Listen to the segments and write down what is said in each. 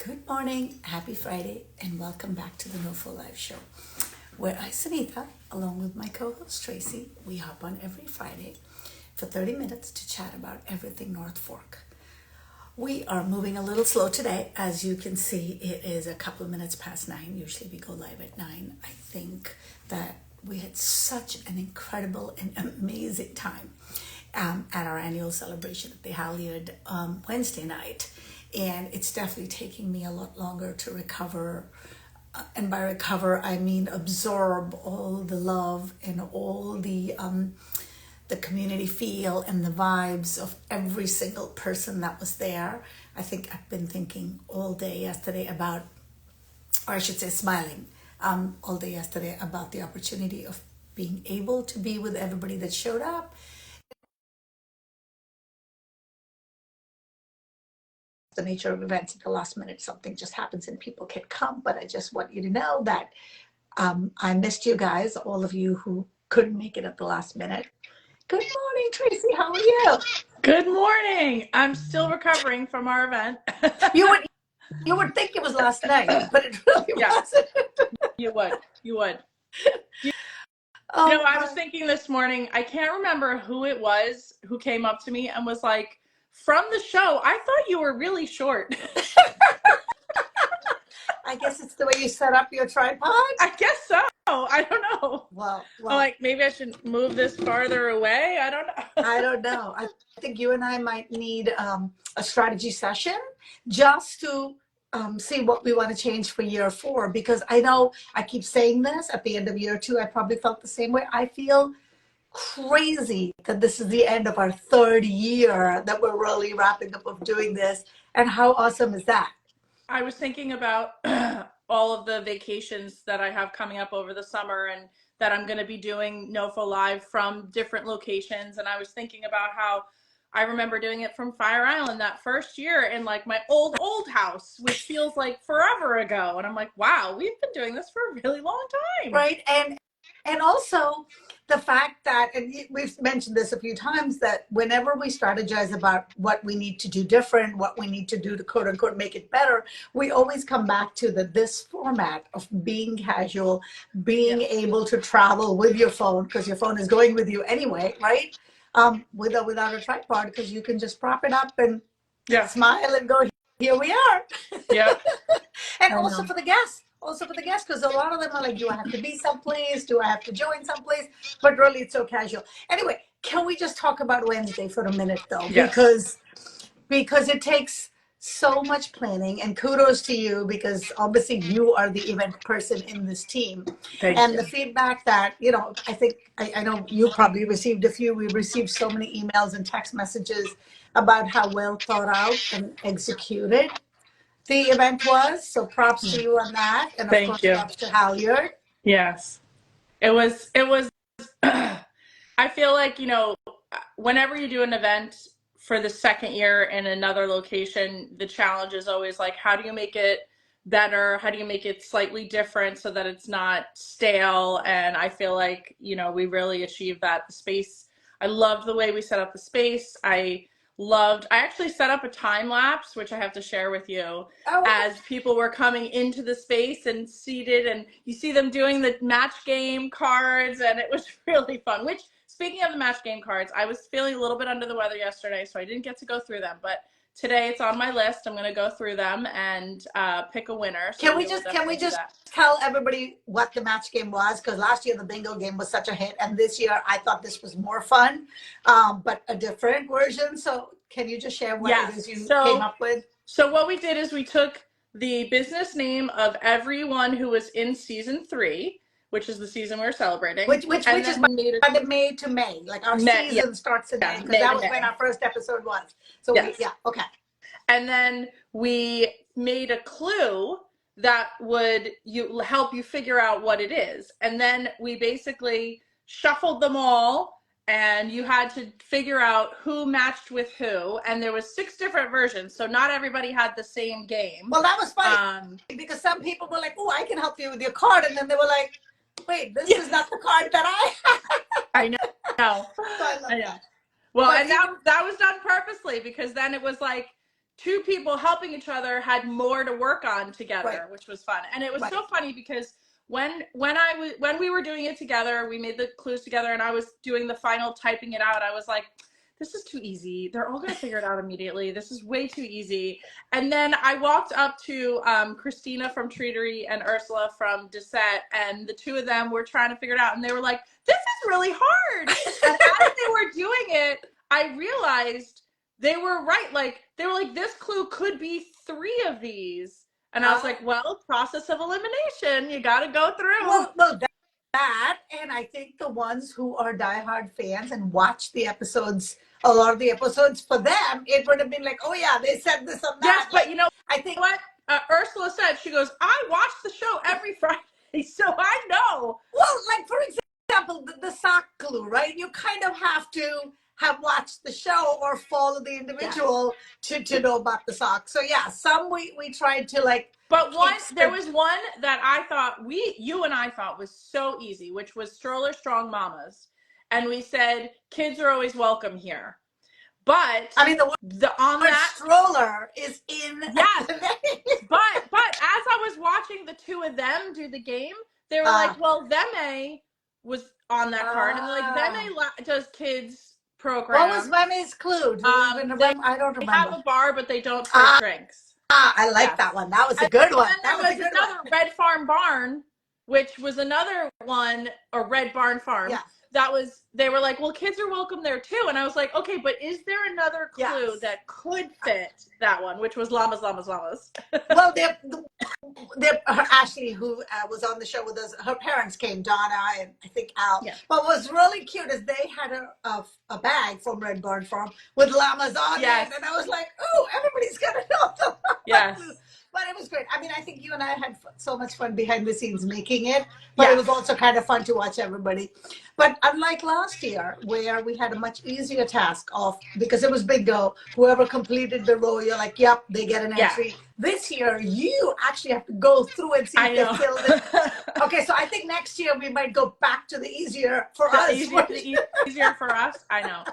Good morning, happy Friday, and welcome back to the NOFO Live Show, where I, Sunita, along with my co-host Tracy, we hop on every Friday for 30 minutes to chat about everything North Fork. We are moving a little slow today. As you can see, it is a couple of minutes past 9. Usually we go live at 9. I think that we had such an incredible and amazing time at our annual celebration at the Halyard Wednesday night. And it's definitely taking me a lot longer to recover. And by recover, I mean absorb all the love and all the community feel and the vibes of every single person that was there. I think I've been thinking all day yesterday about, or I should say smiling all day yesterday about the opportunity of being able to be with everybody that showed up. The nature of events at the last minute, something just happens and people can come, but I just want you to know that I missed you guys, all of you who couldn't make it at the last minute. Good morning, Tracy. How are you? Good morning. I'm still recovering from our event. You would think it was last night, but it really wasn't. You would. I was thinking this morning, I can't remember who it was who came up to me and was like, from the show, I thought you were really short. I guess it's the way you set up your tripod. I guess so. I don't know. Well, I'm like, maybe I should move this farther away. I don't know. I don't know. I think you and I might need a strategy session just to see what we want to change for year 4, because I know I keep saying this at the end of year 2. I probably felt the same way. I feel crazy that this is the end of our 3rd year that we're really wrapping up of doing this. And how awesome is that? I was thinking about all of the vacations that I have coming up over the summer and that I'm going to be doing NOFO Live from different locations. And I was thinking about how I remember doing it from Fire Island that first year in like my old house, which feels like forever ago. And I'm like, wow, we've been doing this for a really long time. Right. And also the fact that, and we've mentioned this a few times, that whenever we strategize about what we need to do different, what we need to do to quote unquote make it better, we always come back to this format of being casual, being able to travel with your phone, because your phone is going with you anyway, right? Without a tripod, because you can just prop it up and smile and go, here we are. Yeah. And also for the guests. Because a lot of them are like, do I have to be someplace? Do I have to join someplace? But really, it's so casual. Anyway, can we just talk about Wednesday for a minute, though? Yes. Because it takes so much planning, and kudos to you, because obviously you are the event person in this team. Thank you. The feedback that, I think, I know you probably received a few. We received so many emails and text messages about how well thought out and executed the event was. So props to you on that. And of course, props to Halyard. Yes. It was, I feel like, whenever you do an event for the 2nd year in another location, the challenge is always like, how do you make it better? How do you make it slightly different so that it's not stale? And I feel like, we really achieved that. The space, I loved the way we set up the space. I actually set up a time lapse, which I have to share with you, as people were coming into the space and seated, and you see them doing the match game cards, and it was really fun. Which, speaking of the match game cards, I was feeling a little bit under the weather yesterday, so I didn't get to go through them, but today it's on my list. I'm going to go through them and pick a winner. So can we just tell everybody what the match game was? Because last year the bingo game was such a hit, and this year I thought this was more fun, but a different version. So can you just share what it is you came up with? So what we did is we took the business name of everyone who was in season 3, which is the season we're celebrating. Which is by the May to May. Like our season starts in May, because that was when our first episode was. So okay. And then we made a clue that would help you figure out what it is. And then we basically shuffled them all, and you had to figure out who matched with who. And there was 6 different versions, so not everybody had the same game. Well, that was funny, because some people were like, oh, I can help you with your card. And then they were like, wait, this is not the card that I have. I know. So I love that. Well, and that was done purposely, because then it was like, two people helping each other had more to work on together, Right. which was fun. And it was Right. so funny because when we were doing it together, we made the clues together, and I was doing the final typing it out. I was like, this is too easy. They're all gonna figure it out immediately. This is way too easy. And then I walked up to Christina from Treatery and Ursula from Dissette, and the two of them were trying to figure it out, and they were like, this is really hard. And as they were doing it, I realized they were right. Like, they were like, this clue could be 3 of these. And I was like, well, process of elimination. You got to go through. Well, that, and I think the ones who are diehard fans and watch the episodes, a lot of the episodes, for them, it would have been like, oh yeah, they said this on that. Yes, but like, you know, I think what Ursula said, she goes, I watch the show every Friday, so I know. Well, like for example, the sock clue, right? You kind of have to have watched the show or follow the individual to know about the sock. So yeah, some we tried to like. But there was one that I thought you and I thought was so easy, which was Stroller Strong Mamas. And we said, kids are always welcome here. But I mean, the word stroller is in. Yes. But as I was watching the two of them do the game, they were like, well, Veme was on that card. And they're like, Veme does kids program. What was Veme's clue? Do you even remember? I don't remember. They have a bar, but they don't serve drinks. I like that one. That was a good one. That was another Red Farm Barn, which was another one, or Red Barn Farm. Yeah. They were like, well, kids are welcome there too. And I was like, okay, but is there another clue that could fit that one, which was llamas, llamas, llamas? Well, Ashley, who was on the show with us, her parents came, Donna and I think Al. Yeah. But what was really cute is they had a bag from Red Barn Farm with llamas on it. And I was like, oh, everybody's going to know the llamas. Yes. But it was great. I mean, I think you and I had so much fun behind the scenes making it, but it was also kind of fun to watch everybody. But unlike last year, where we had a much easier task of, because it was bingo, whoever completed the row, you're like, yep, they get an entry. This year, you actually have to go through and see if they filled it. Okay, so I think next year we might go back to the easier for us. Easier for us? I know.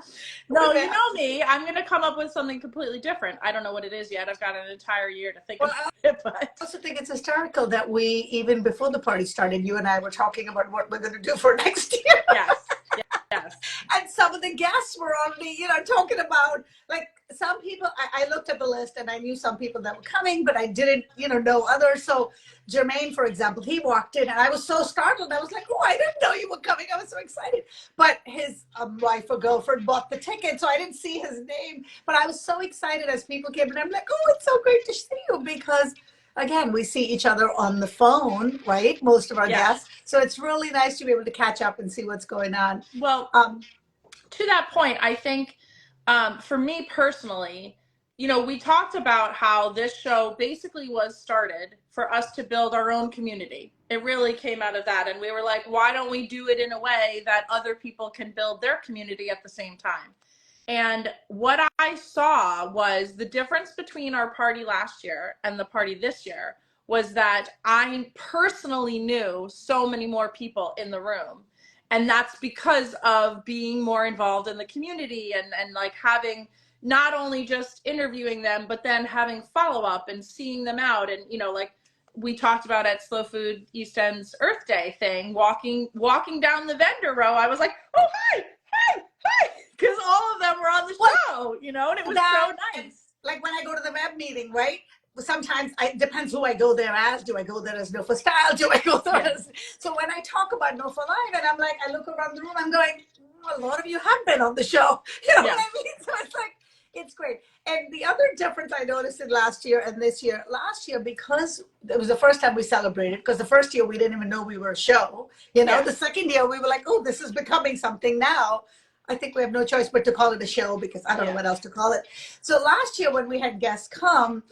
No, you know me. I'm going to come up with something completely different. I don't know what it is yet. I've got an entire year to think about it. But I also think it's hysterical that we, even before the party started, you and I were talking about what we're going to do for next year. Yes. Yes. And some of the guests were already, talking about, like, some people, I looked at the list and I knew some people that were coming, but I didn't, know others. So Jermaine, for example, he walked in and I was so startled. I was like, oh, I didn't know you were coming. I was so excited. But his wife or girlfriend bought the ticket, so I didn't see his name. But I was so excited as people came in. I'm like, oh, it's so great to see you, because again, we see each other on the phone, right? Most of our guests. So it's really nice to be able to catch up and see what's going on. Well, to that point, I think for me personally, we talked about how this show basically was started for us to build our own community. It really came out of that. And we were like, why don't we do it in a way that other people can build their community at the same time? And what I saw was the difference between our party last year and the party this year was that I personally knew so many more people in the room. And that's because of being more involved in the community and like having not only just interviewing them, but then having follow-up and seeing them out. And, like we talked about at Slow Food East End's Earth Day thing, walking down the vendor row, I was like, oh, hi. Because all of them were on the show, and it was so nice. Like when I go to the web meeting, right? Sometimes it depends who I go there as. Do I go there as NOFO Style? Do I go there as? So when I talk about NOFO Live, and I'm like, I look around the room, I'm going, a lot of you have been on the show. You know what I mean? So it's like, it's great. And the other difference I noticed in last year and this year, because it was the first time we celebrated, because the first year we didn't even know we were a show. The second year we were like, oh, this is becoming something now. I think we have no choice but to call it a show, because I don't know what else to call it. So last year when we had guests come,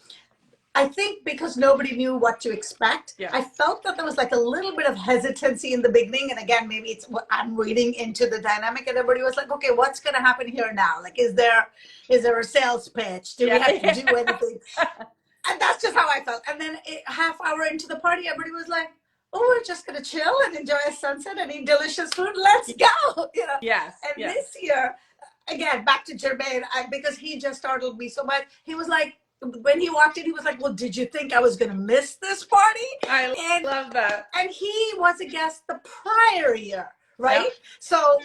I think because nobody knew what to expect, I felt that there was like a little bit of hesitancy in the beginning. And again, maybe it's what I'm reading into the dynamic, and everybody was like, okay, what's going to happen here now? Like, is there a sales pitch? Do we have to do anything? And that's just how I felt. And then half hour into the party, everybody was like, oh, we're just going to chill and enjoy a sunset and eat delicious food. Let's go. Yes. And this year, again, back to Jermaine, because he just startled me so much. He was like, when he walked in, he was like, well, did you think I was going to miss this party? I love that. And he was a guest the prior year, right? Yep. So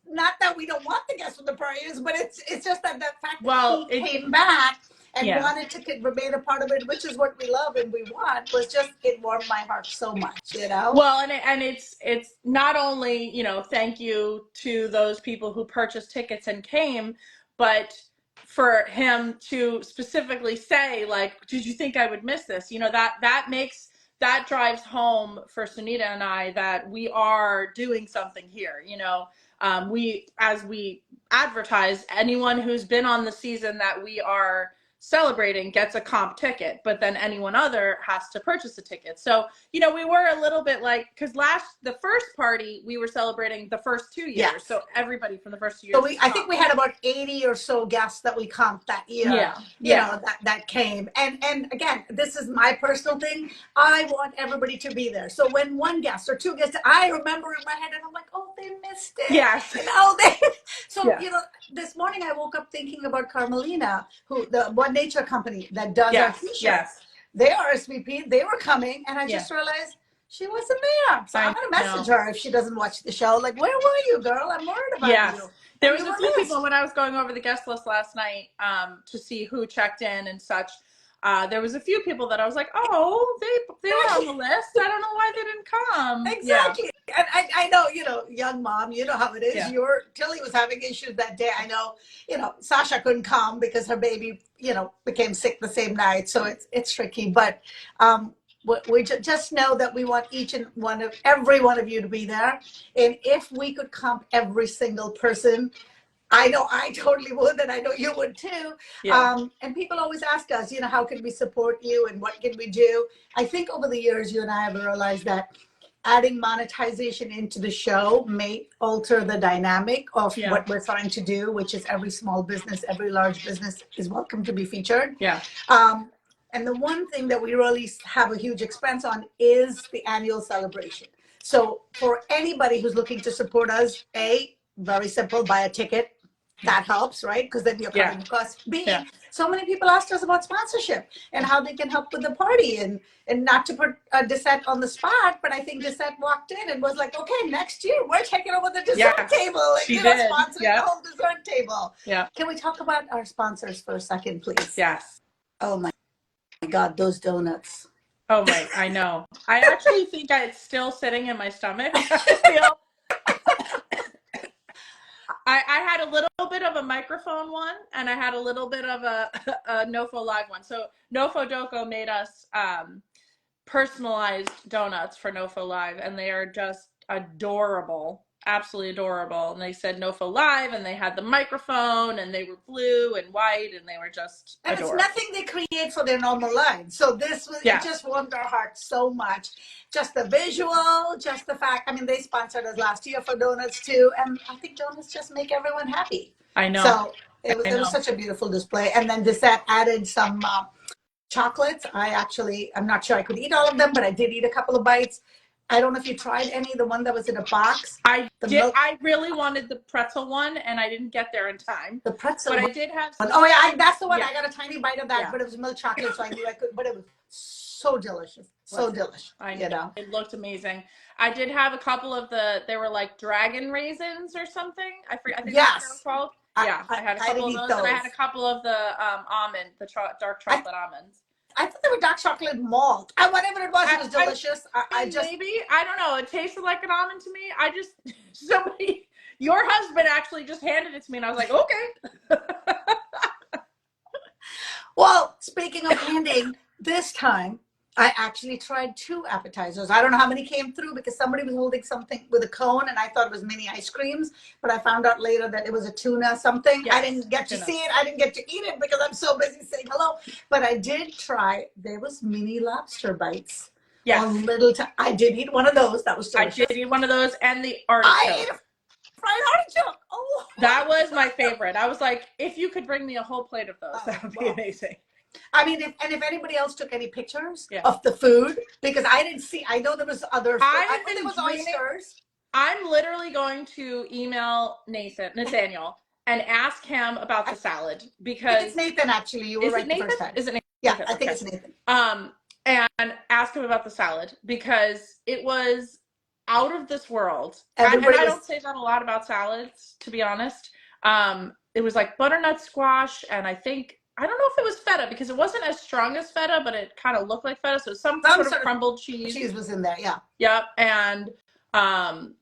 not that we don't want the guests from the prior years, but it's just that the fact that he came back and wanted to remain a part of it, which is what we love and we want, was just, it warmed my heart so much, you know? Well, and it's not only, you know, thank you to those people who purchased tickets and came, but for him to specifically say, like, did you think I would miss this? You know, that drives home for Sunita and I that we are doing something here. You know, as we advertise, anyone who's been on the season that we are celebrating gets a comp ticket, but then anyone other has to purchase a ticket. So, you know, we were a little bit like, because the first party, we were celebrating the first 2 years. Yes. So everybody from the first 2 years. So I think we had about 80 or so guests that we comped that year. Yeah. You know, that came. And again, this is my personal thing. I want everybody to be there. So when one guest or two guests, I remember in my head and I'm like, oh, they missed it. Yes. You know, you know, this morning I woke up thinking about Carmelina, who the One Nature company that does our t-shirts. Yes. They RSVP'd, they were coming, and I just realized she wasn't there. So I'm going to message her if she doesn't watch the show. Like, where were you, girl? I'm worried about you. There was a few people when I was going over the guest list last night to see who checked in and such. There was a few people that I was like, oh, they were on the list. I don't know why they didn't come. Exactly. Yeah. And I know, you know, young mom, you know how it is. Yeah. Tilly was having issues that day. I know, you know, Sasha couldn't come because her baby, you know, became sick the same night. So it's tricky. But we just know that we want every one of you to be there. And if we could comp every single person, I know I totally would, and I know you would too. Yeah. And people always ask us, you know, how can we support you and what can we do? I think over the years, you and I have realized that adding monetization into the show may alter the dynamic of what we're trying to do, which is every small business, every large business is welcome to be featured. Yeah. And the one thing that we really have a huge expense on is the annual celebration. So for anybody who's looking to support us, very simple, buy a ticket. That helps, right? Because then you're covering the cost. So many people asked us about sponsorship and how they can help with the party, and not to put Dissette on the spot, but I think Dissette walked in and was like, okay, next year we're taking over the dessert table and sponsoring the whole dessert table. Yeah. Can we talk about our sponsors for a second, please? Yes. Oh my God, those donuts. Oh my, I know. I actually think it's still sitting in my stomach. I had a little bit of a microphone one, and I had a little bit of a NOFO live one. So NOFO Doco made us personalized donuts for NOFO Live, and they are just adorable, absolutely adorable. And they said NOFO Live, and they had the microphone, and they were blue and white, and they were just adorable. And it's nothing they create for their normal line. So this was, it just warmed our hearts so much. Just the visual, just the fact, I mean, they sponsored us last year for donuts too, and I think donuts just make everyone happy. I know. So it was such a beautiful display. And then Dissette added some chocolates. I'm not sure I could eat all of them, but I did eat a couple of bites. I don't know if you tried any, the one that was in a box. I did. I really wanted the pretzel one, and I didn't get there in time. The pretzel but one. I did have some. Oh yeah, that's the one. I got a tiny bite of that, but it was milk chocolate, so I knew I could, but it was so delicious. So delicious. I know. It looked amazing. I did have a couple of they were like dragon raisins or something. I think that's what they're called. I had a couple of those, and I had a couple of the almond, the dark chocolate almonds. I thought they were dark chocolate malt. Whatever it was delicious. I just maybe, I don't know. It tasted like an almond to me. Your husband actually just handed it to me, and I was like, okay. Well, speaking of handing, this time I actually tried 2 appetizers. I don't know how many came through because somebody was holding something with a cone, and I thought it was mini ice creams, but I found out later that it was a tuna something. Yes, I didn't get to see it. I didn't get to eat it because I'm so busy saying hello. But I did try. There was mini lobster bites. Yes. I did eat one of those. That was delicious. I did eat one of those, and the artichoke. I ate a fried artichoke. Oh, that was my favorite. I was like, if you could bring me a whole plate of those, that would be amazing. I mean, if anybody else took any pictures of the food, because I didn't see, I know there was other food. I think there was oysters. I'm literally going to email Nathaniel and ask him about the salad I because think it's Nathan, actually. You were right the first time. Is it Nathan? Yeah, Okay, I think okay. it's Nathan. And ask him about the salad because it was out of this world. And I don't say that a lot about salads, to be honest. It was like butternut squash, and I don't know if it was feta because it wasn't as strong as feta, but it kind of looked like feta. So some sort of crumbled cheese. Cheese was in there, yeah. Yep, and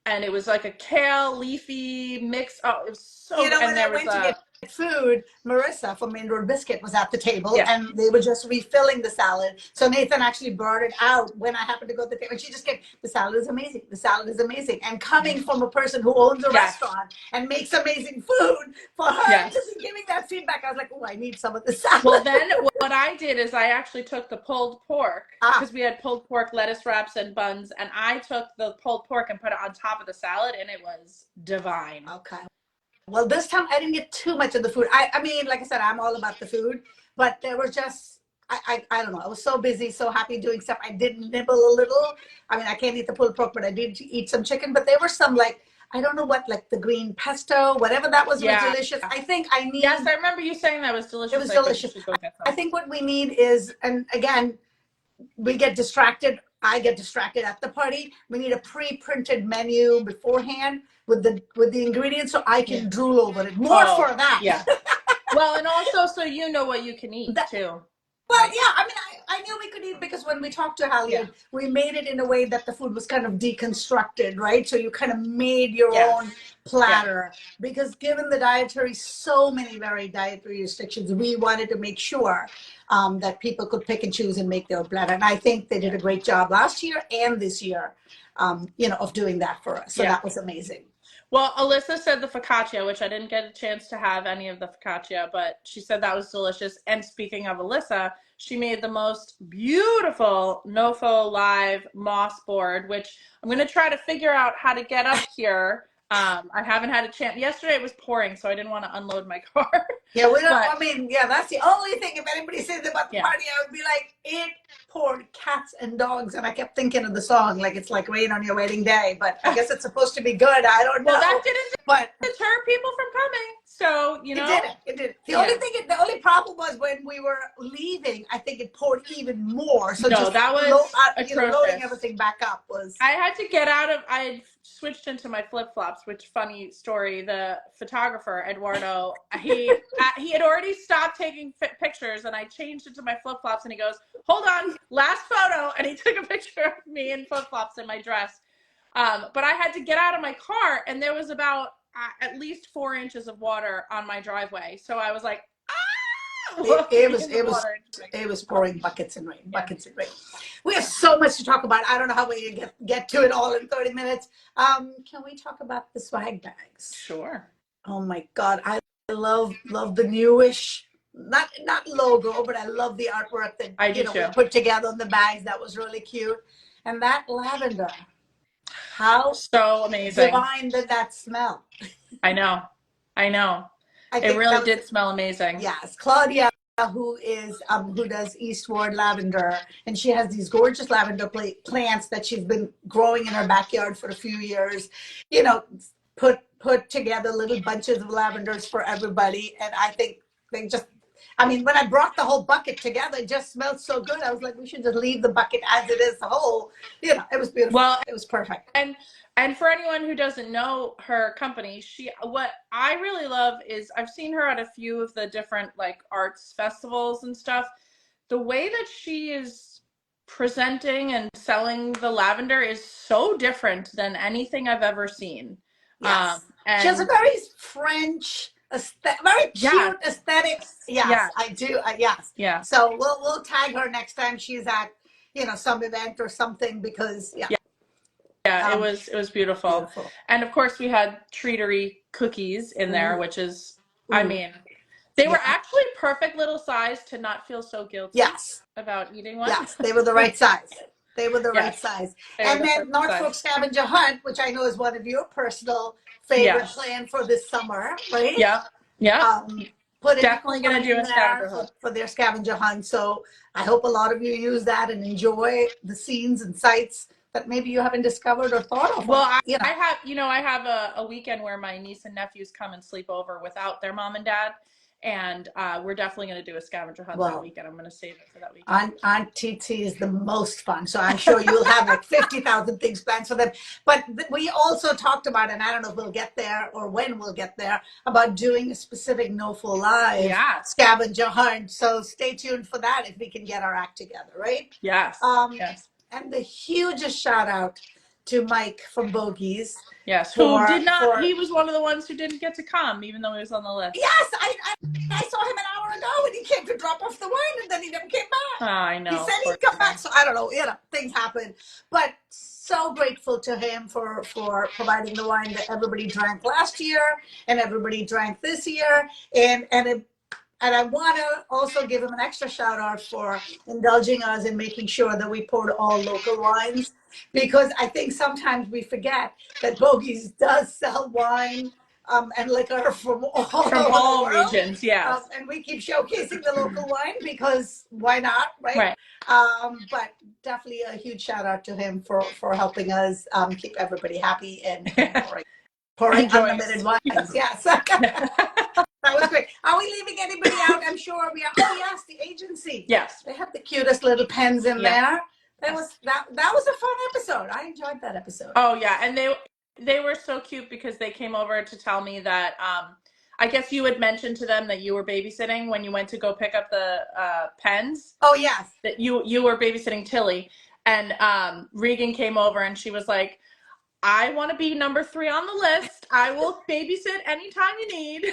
it was like a kale leafy mix. Oh, it was so good. When I went to get food, Marissa from Main Road Biscuit was at the table, and they were just refilling the salad. So Nathan actually brought it out when I happened to go to the table. And she just came, the salad is amazing. The salad is amazing. And coming from a person who owns a restaurant and makes amazing food, for her to be giving that feedback, I was like, oh, I need some of the salad. Well, then what I did is I actually took the pulled pork, because we had pulled pork, lettuce wraps, and buns, and I took the pulled pork and put it on top of the salad, and it was divine. Okay. Well, this time I didn't get too much of the food. I mean, like I said, I'm all about the food, but there were just, I don't know. I was so busy, so happy doing stuff. I did nibble a little. I mean, I can't eat the pulled pork, but I did eat some chicken. But there were some, like, I don't know what, like the green pesto, whatever that was delicious. I think I need. Yes, I remember you saying that was delicious. It was delicious. I think what we need is, and again, we get distracted. I get distracted at the party. We need a pre-printed menu beforehand with the ingredients so I can drool over it. More for that. Yeah. Well, and also so you know what you can eat too. Well, yeah, I mean, I knew we could eat because when we talked to Halyard, we made it in a way that the food was kind of deconstructed, right? So you kind of made your own platter because given the so many varied dietary restrictions, we wanted to make sure that people could pick and choose and make their own platter. And I think they did a great job last year and this year, of doing that for us. So that was amazing. Well, Alyssa said the focaccia, which I didn't get a chance to have any of the focaccia, but she said that was delicious. And speaking of Alyssa, she made the most beautiful NOFO live moss board, which I'm going to try to figure out how to get up here. I haven't had a chance. Yesterday it was pouring, so I didn't want to unload my car. Yeah, that's the only thing. If anybody says about the party, I would be like, it poured cats and dogs. And I kept thinking of the song, like it's like rain on your wedding day. But I guess it's supposed to be good. I don't know. Well, that didn't deter people from coming. So, It didn't. The only problem was when we were leaving, I think it poured even more. So that was atrocious. Loading everything back up was. I had to get out of, I had switched into my flip-flops, which, funny story, the photographer, Eduardo, he had already stopped taking pictures, and I changed into my flip-flops, and he goes, hold on, last photo, and he took a picture of me in flip-flops in my dress. But I had to get out of my car, and there was about at least 4 inches of water on my driveway. So I was like, it was pouring buckets and rain, buckets and rain. We have so much to talk about. I don't know how we get to it all in 30 minutes. Can we talk about the swag bags? Sure. Oh my God. I love the newish, not logo, but I love the artwork that we put together on the bags. That was really cute. And that lavender. How so amazing. Divine that smell. I know. It really did smell amazing. Yes. Claudia, who does Eastward Lavender, and she has these gorgeous lavender plants that she's been growing in her backyard for a few years, put together little bunches of lavenders for everybody. And I think when I brought the whole bucket together, it just smelled so good. I was like, we should just leave the bucket as it is whole. It was beautiful. Well, it was perfect. And for anyone who doesn't know her company, what I really love is I've seen her at a few of the different like arts festivals and stuff. The way that she is presenting and selling the lavender is so different than anything I've ever seen. Yes. She has a very French very cute aesthetic. Yes, I do. Yes. Yeah. So we'll tag her next time she's at some event or something because it was beautiful. And of course we had treatery cookies in there, which is I mean they were actually perfect little size to not feel so guilty about eating one. Yes, they were the right size. They were the right size. And then Norfolk Scavenger Hunt, which I know is one of your personal favorite plan for this summer, right? Yeah. Definitely going to do a scavenger hunt for their scavenger hunt. So I hope a lot of you use that and enjoy the scenes and sights that maybe you haven't discovered or thought of? Well, I I have a weekend where my niece and nephews come and sleep over without their mom and dad. And we're definitely going to do a scavenger hunt that weekend. I'm going to save it for that weekend. Aunt TT is the most fun. So I'm sure you'll have like 50,000 things planned for them. But we also talked about, and I don't know if we'll get there or when we'll get there, about doing a specific NOFO Live scavenger hunt. So stay tuned for that if we can get our act together, right? Yes. Yes. And the hugest shout out to Mike from Bogies. Yes, who did not, he was one of the ones who didn't get to come, even though he was on the list. Yes, I saw him an hour ago when he came to drop off the wine and then he never came back. Oh, I know. He said he'd come back, so I don't know, things happen. But so grateful to him for providing the wine that everybody drank last year and everybody drank this year. And I want to also give him an extra shout out for indulging us in making sure that we poured all local wines, because I think sometimes we forget that Bogies does sell wine and liquor from all regions, yes. And we keep showcasing the local wine because why not, right? But definitely a huge shout out to him for helping us keep everybody happy and pouring unlimited wines. Yes. That was great. Are we leaving anybody out? I'm sure we are. Oh yes, the agency. Yes. They have the cutest little pens in there. That was a fun episode. I enjoyed that episode. Oh yeah, and they were so cute because they came over to tell me that I guess you had mentioned to them that you were babysitting when you went to go pick up the pens. Oh yes. That you were babysitting Tilly, and Regan came over and she was like, I want to be number 3 on the list. I will babysit anytime you need.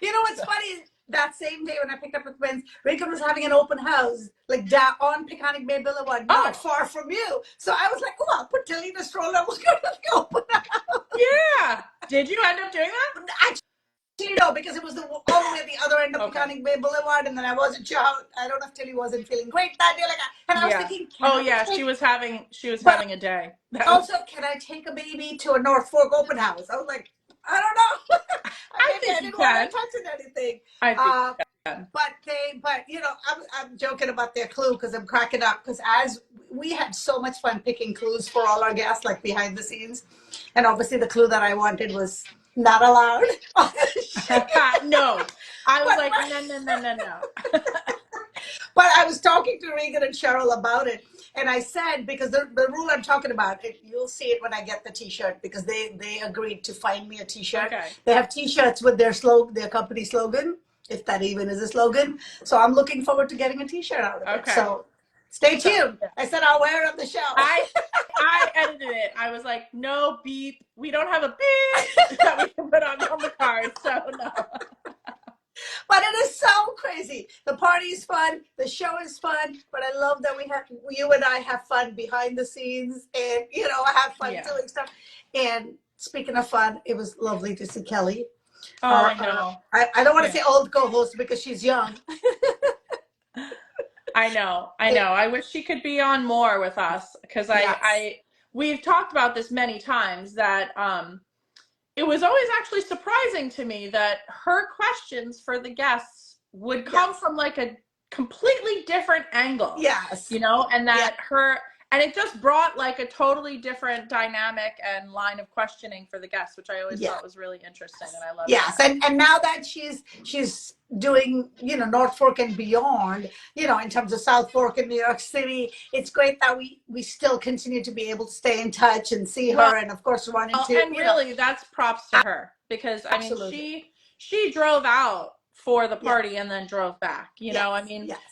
You know what's funny? That same day when I picked up the twins, Regan was having an open house, like down on Peconic Bay Boulevard, not far from you. So I was like, oh, I'll put Tilly in the stroller. We'll go to the open house. Yeah. Did you end up doing that? Actually, no, because it was all the way at the other end of Peconic Bay Boulevard, and then I wasn't sure. I don't know if Tilly wasn't feeling great that day. And I was thinking, she was having a day. Also, can I take a baby to a North Fork open house? I was like, I don't know. I didn't want to touch anything. I think you can. But I'm joking about their clue because I'm cracking up because as we had so much fun picking clues for all our guests, like behind the scenes, and obviously the clue that I wanted was not allowed. No, I was like, no. But I was talking to Regan and Cheryl about it. And I said, because the rule I'm talking about, you'll see it when I get the T-shirt, because they agreed to find me a T-shirt. Okay. They have T-shirts with their company slogan, if that even is a slogan. So I'm looking forward to getting a T-shirt out of it. So stay tuned. I said I'll wear it on the show. I edited it. I was like, no beep. We don't have a beep that we can put on the card. So no. But it is so crazy. The party is fun. The show is fun. But I love that you and I have fun behind the scenes, and I have fun doing stuff. And speaking of fun, it was lovely to see Kelly. Oh, I know. I don't want to say old co-host because she's young. I know. I wish she could be on more with us because we've talked about this many times that it was always actually surprising to me that her questions for the guests would come from like a completely different angle. Yes. And that and it just brought like a totally different dynamic and line of questioning for the guests, which I always thought was really interesting, and I love that. And now that she's doing, North Fork and beyond, in terms of South Fork and New York City, it's great that we still continue to be able to stay in touch and see her, and of course run into. And really, that's props to her because I mean, she drove out for the party and then drove back.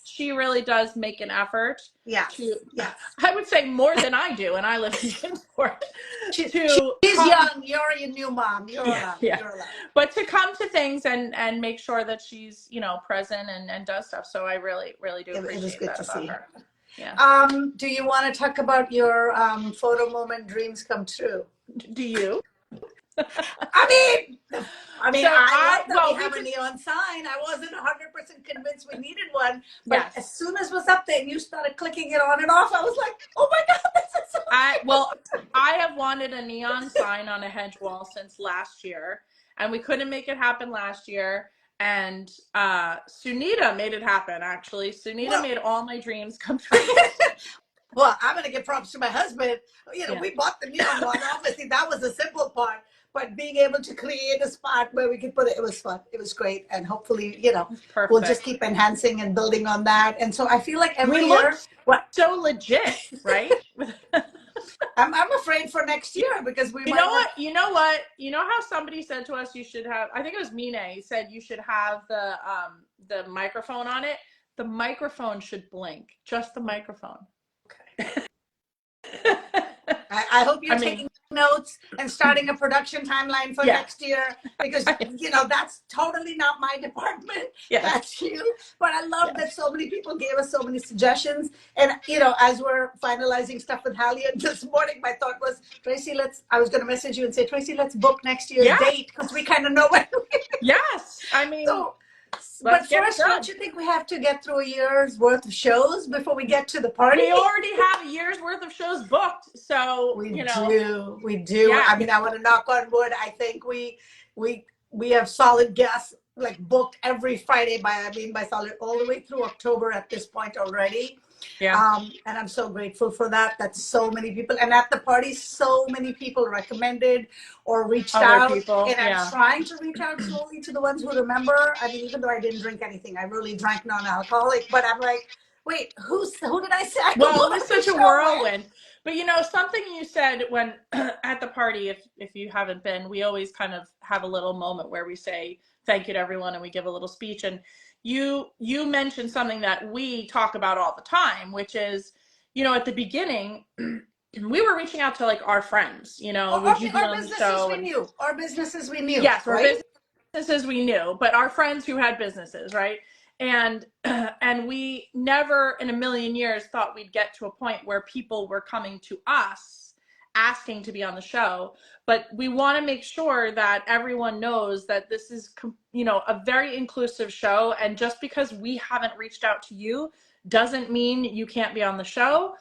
She really does make an effort. I would say more than I do, and I live in Greenport. She's young. You're a new mom. You're allowed. You're allowed. But to come to things and make sure that she's present and does stuff. So I really, really do appreciate it was good that to about see her. Yeah. Do you want to talk about your photo moment dreams come true? Do you? I mean, I like that we have a neon sign. I wasn't 100% convinced we needed one, but as soon as it was up there and you started clicking it on and off, I was like, oh my God, this is so I have wanted a neon sign on a hedge wall since last year, and we couldn't make it happen last year. And Sunita made it happen, actually. Sunita made all my dreams come true. Well, I'm going to give props to my husband. Yeah. We bought the neon one. Obviously, that was the simple part. But being able to create a spot where we could put it, it was fun. It was great. And hopefully, we'll just Perfect. keep enhancing and building on that. And so I feel like every We year, looked what so legit, right? I'm afraid for next year because we You know might have. what? You know what? You know how somebody said to us, you should have. I think it was Mine said you should have the microphone on it. The microphone should blink. Just the microphone. Okay. I hope you're I mean, taking notes and starting a production timeline for yeah. next year because that's totally not my department. Yes. That's you. But I love that so many people gave us so many suggestions. And as we're finalizing stuff with Halyard this morning, my thought was, Tracy, I was going to message you and say, Tracy, let's book next year's date because we kind of know when. Yes. I mean, but first, don't you think we have to get through a year's worth of shows before we get to the party? We already have a year's worth of shows booked, so we do. Yeah. I mean, I want to knock on wood. I think we have solid guests like booked every Friday by solid all the way through October at this point already. Yeah. And I'm so grateful for that. That's so many people. And at the party, so many people recommended or reached out. People, and I'm trying to reach out slowly to the ones who remember. I mean, even though I didn't drink anything, I really drank non-alcoholic. But I'm like, wait, who did I say? Well, it was such a whirlwind. But something you said when at the party, if you haven't been, we always kind of have a little moment where we say thank you to everyone and we give a little speech. And you mentioned something that we talk about all the time, which is, at the beginning, we were reaching out to like our friends, would you be on the show? Our businesses we knew. Yes, right? Our businesses we knew, but our friends who had businesses, right? And we never in a million years thought we'd get to a point where people were coming to us asking to be on the show. But we want to make sure that everyone knows that this is, a very inclusive show. And just because we haven't reached out to you doesn't mean you can't be on the show.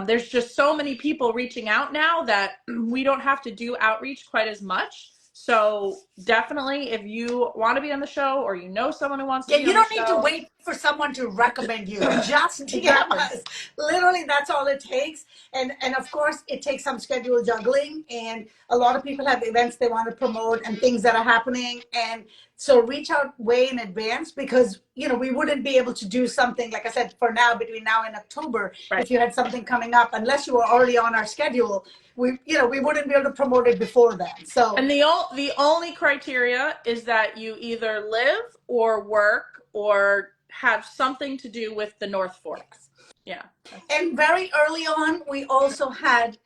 There's just so many people reaching out now that we don't have to do outreach quite as much. So definitely, if you want to be on the show or someone who wants to be on the show. You don't need to wait for someone to recommend you. Just DM us. Literally, that's all it takes. And of course, it takes some schedule juggling. And a lot of people have events they want to promote and things that are happening. And so reach out way in advance because, we wouldn't be able to do something, like I said, for now, between now and October, if you had something coming up, unless you were already on our schedule, we wouldn't be able to promote it before that. So, and the only criteria is that you either live or work or have something to do with the North Fork. Yeah. And very early on, we also had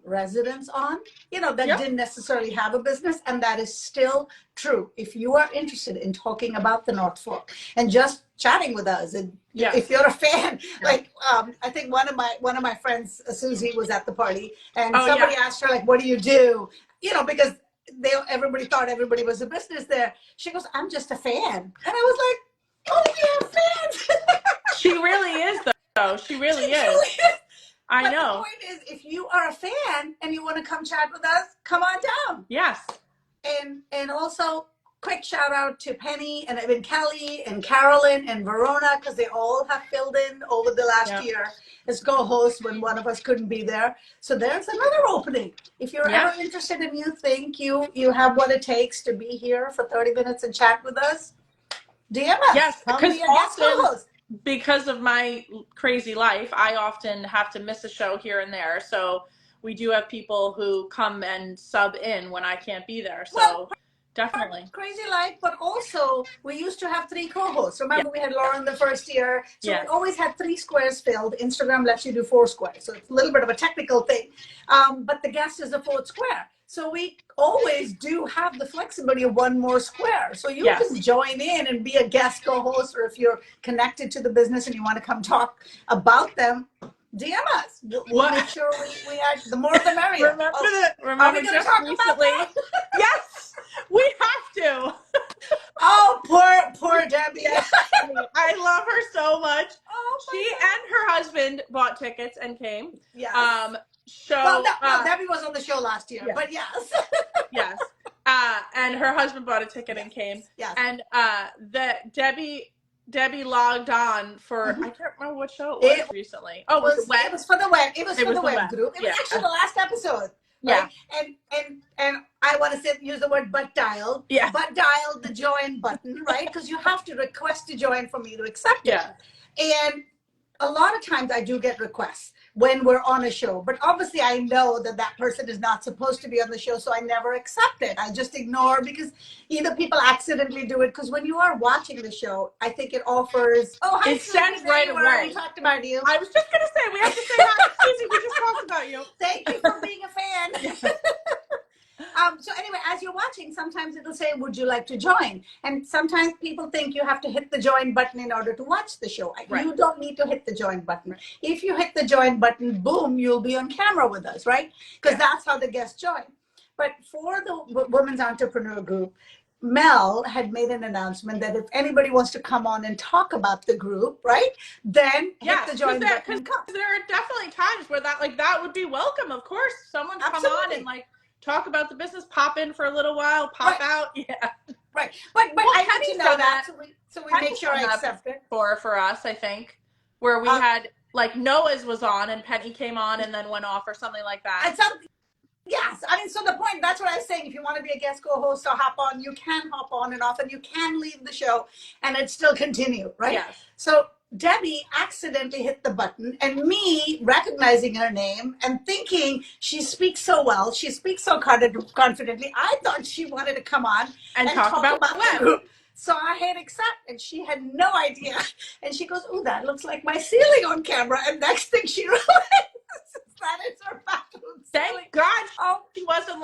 residents on, that didn't necessarily have a business. And that is still true. If you are interested in talking about the North Fork and just chatting with us, and if you're a fan, like I think one of my friends, Susie, was at the party and somebody asked her, like, what do you do? Because everybody thought everybody was a business there. She goes, I'm just a fan. And I was like, oh, we have fans. She really is, though. She really is. I know. The point is, if you are a fan and you want to come chat with us, come on down. Yes. And also, quick shout out to Penny and even Kelly and Carolyn and Verona, because they all have filled in over the last year as co-hosts when one of us couldn't be there. So there's another opening. If you're ever interested and you think you have what it takes to be here for 30 minutes and chat with us, DM us. Yes, because of my crazy life, I often have to miss a show here and there. So we do have people who come and sub in when I can't be there. So definitely. Crazy life, but also we used to have 3 co-hosts. Remember, we had Lauren the first year. So we always had 3 squares filled. Instagram lets you do 4 squares. So it's a little bit of a technical thing. But the guest is the 4th square. So we always do have the flexibility of 1 more square. So you can join in and be a guest co-host, or if you're connected to the business and you want to come talk about them, DM us. We'll make sure we add, the more the merrier. Remember just recently. Yes, we have to. Oh, poor Debbie. I love her so much. Oh, she and her husband bought tickets and came. Yes. Debbie was on the show last year, but yes. Yes. And her husband bought a ticket and came. Yes. And Debbie Debbie logged on for, I can't remember what show it was recently. Oh, was it web? It was for the web. It was for the web web group. It was Yeah. actually the last episode. Yeah. Right? And I want to use the word butt dialed. Yeah. Butt dialed the join button, right? Because you have to request to join for me to accept it. Yeah. And a lot of times I do get requests when we're on a show, but obviously I know that that person is not supposed to be on the show, so I never accept it. I just ignore, because either people accidentally do it, because when you are watching the show, I think it offers, oh, hi, It sends Susie, right there you away. are. We talked about you. I was just going to say, we have to say hi to Susie. We just talked about you. Thank you for being a fan. So anyway, as you're watching, sometimes it'll say, would you like to join? And sometimes people think you have to hit the join button in order to watch the show. Right. You don't need to hit the join button. Right. If you hit the join button, boom, you'll be on camera with us, right? Because that's how the guests join. But for the Women's Entrepreneur Group, Mel had made an announcement that if anybody wants to come on and talk about the group, right, then hit the join button. Because there are definitely times where that would be welcome. Of course, someone come on and talk about the business, pop in for a little while, pop out. Yeah. Right. But I need to know that. So we make sure I accept it. For us, I think, where we had, Noah's was on and Penny came on and then went off or something like that. Yes. I mean, so the point, that's what I was saying. If you want to be a guest co-host or hop on, you can hop on and off, and you can leave the show and it still continue, right? Yes. So Debbie accidentally hit the button, and me recognizing her name and thinking she speaks so well, she speaks so confidently, I thought she wanted to come on and talk about the group. So I hit accept, and she had no idea. And she goes, "Oh, that looks like my ceiling on camera." And next thing she realized that it's her bathroom ceiling. Thank God she wasn't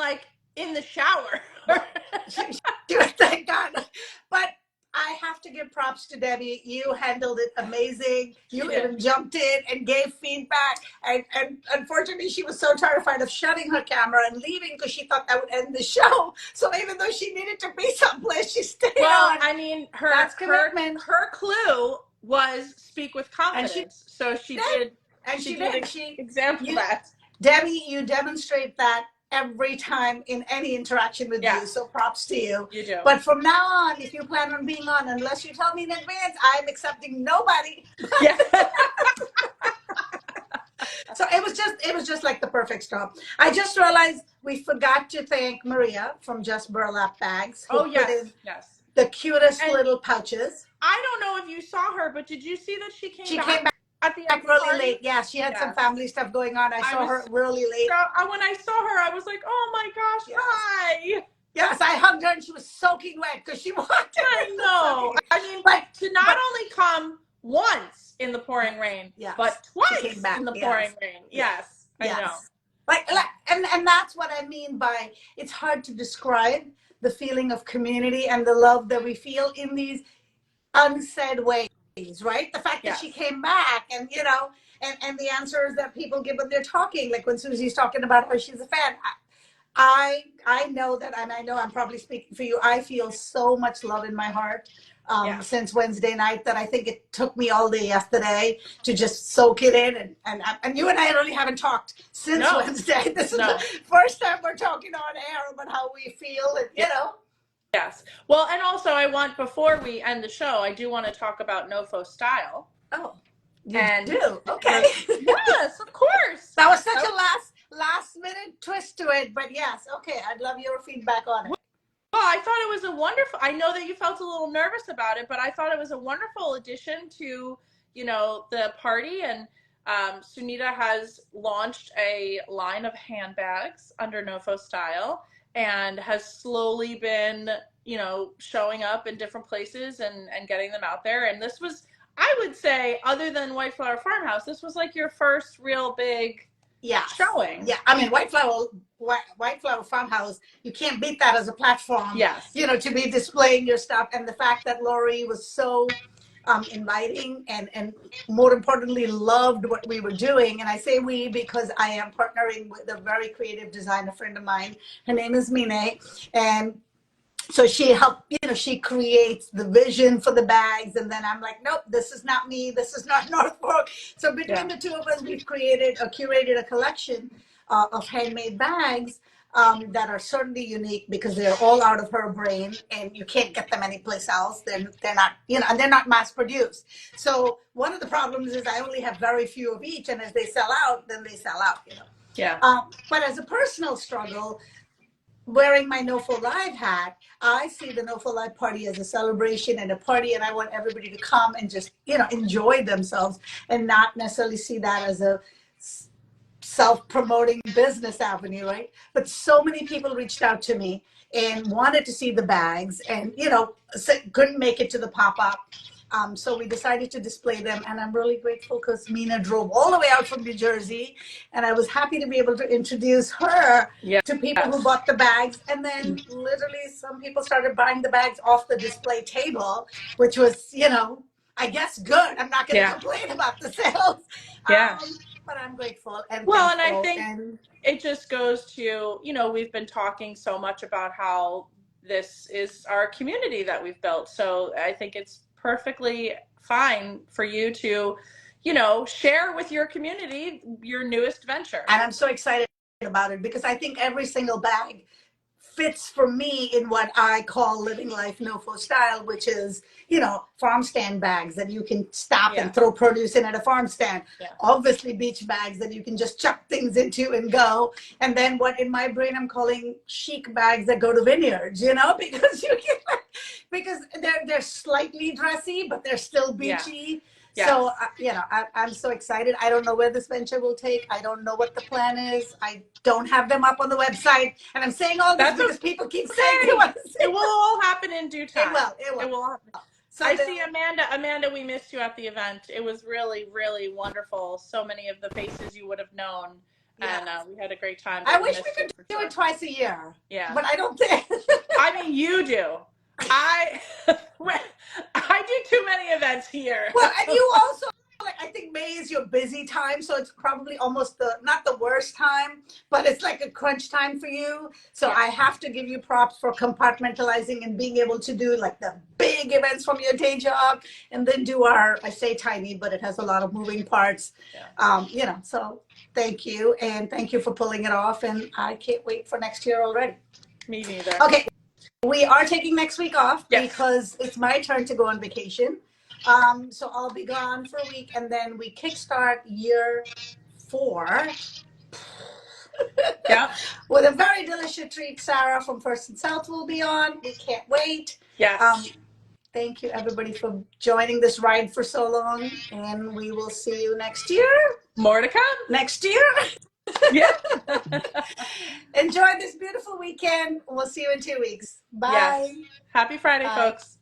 in the shower. Thank God. But I have to give props to Debbie. You handled it amazing. You even jumped in and gave feedback. And unfortunately, she was so terrified of shutting her camera and leaving because she thought that would end the show. So even though she needed to be someplace, she stayed on. Well, I mean, her clue was speak with confidence. So she did. And she did. She example that. Debbie, you demonstrate that every time in any interaction with you, so props to you. You do. But from now on, if you plan on being on, unless you tell me in advance, I'm accepting nobody. Yeah. So it was just like the perfect stop. I just realized we forgot to thank Maria from Just Burlap Bags. Oh yes, yes. The cutest little pouches. I don't know if you saw her, but did you see that she came back? At the end really late. Yeah, she had some family stuff going on. I saw her really late. So when I saw her, I was like, oh my gosh, hi. Yes, I hugged her and she was soaking wet because she walked in. I know. I mean, to not only come once in the pouring rain, but twice in the pouring rain. Yes, I know. And that's what I mean by it's hard to describe the feeling of community and the love that we feel in these unsaid ways. Right? The fact that she came back and, and the answers that people give when they're talking, like when Susie's talking about her, she's a fan. I know that, and I know I'm probably speaking for you. I feel so much love in my heart since Wednesday night that I think it took me all day yesterday to just soak it in. And you and I really haven't talked since Wednesday. This is the first time we're talking on air about how we feel, and Yes. Well, and also before we end the show, I do want to talk about NOFO style. Oh, you do? Okay. Yes, of course. That was such a last minute twist to it, but yes. Okay. I'd love your feedback on it. Well, I thought it was I know that you felt a little nervous about it, but I thought it was a wonderful addition to, the party. And Sunita has launched a line of handbags under NOFO style, and has slowly been, showing up in different places and getting them out there. And this was, I would say, other than White Flower Farmhouse, this was your first real big showing. Yeah, I mean, White Flower Farmhouse, you can't beat that as a platform. Yes. To be displaying your stuff. And the fact that Lori was so inviting and more importantly loved what we were doing. And I say we because I am partnering with a very creative designer friend of mine. Her name is Mine, and so she helped, she creates the vision for the bags, and then I'm like, nope, this is not me, this is not Norfolk. So between the two of us, we've curated a collection of handmade bags that are certainly unique because they're all out of her brain and you can't get them anyplace else. They're not, and they're not mass produced. So one of the problems is I only have very few of each, and as they sell out, then they sell out. Yeah. But as a personal struggle, wearing my NOFO Live hat, I see the NOFO Live party as a celebration and a party, and I want everybody to come and just, enjoy themselves and not necessarily see that as a self-promoting business avenue, right? But so many people reached out to me and wanted to see the bags and, couldn't make it to the pop-up. So we decided to display them, and I'm really grateful because Mina drove all the way out from New Jersey, and I was happy to be able to introduce her to people who bought the bags. And then literally some people started buying the bags off the display table, which was, I guess good. I'm not going to complain about the sales. But I'm grateful and well, thankful. And I think it just goes to, we've been talking so much about how this is our community that we've built. So I think it's perfectly fine for you to, share with your community your newest venture. And I'm so excited about it because I think every single bag fits for me in what I call living life NOFO style, which is, farm stand bags that you can stop and throw produce in at a farm stand. Obviously beach bags that you can just chuck things into and go. And then what in my brain I'm calling chic bags that go to vineyards, because because they're slightly dressy, but they're still beachy. So, I'm so excited. I don't know where this venture will take. I don't know what the plan is. I don't have them up on the website. And I'm saying all this because people keep saying they want to see it will all happen in due time. It will happen. So I see Amanda, we missed you at the event. It was really, really wonderful. So many of the faces you would have known. And we had a great time. I wish we could do it twice a year. Yeah. But I don't think. I mean, you do. I do too many events here. Well, and you also, I think May is your busy time, so it's probably almost not the worst time, but it's like a crunch time for you. So I have to give you props for compartmentalizing and being able to do like the big events from your day job, and then do I say tiny, but it has a lot of moving parts. So thank you, and thank you for pulling it off, and I can't wait for next year already. Me neither. Okay. We are taking next week off because it's my turn to go on vacation. So I'll be gone for a week, and then we kickstart year 4. With a very delicious treat. Sarah from First and South will be on. We can't wait. Yes. Thank you, everybody, for joining this ride for so long, and we will see you next year. More to come. Next year. Yeah. Enjoy this beautiful weekend. We'll see you in 2 weeks. Bye. Yes. Happy Friday, folks.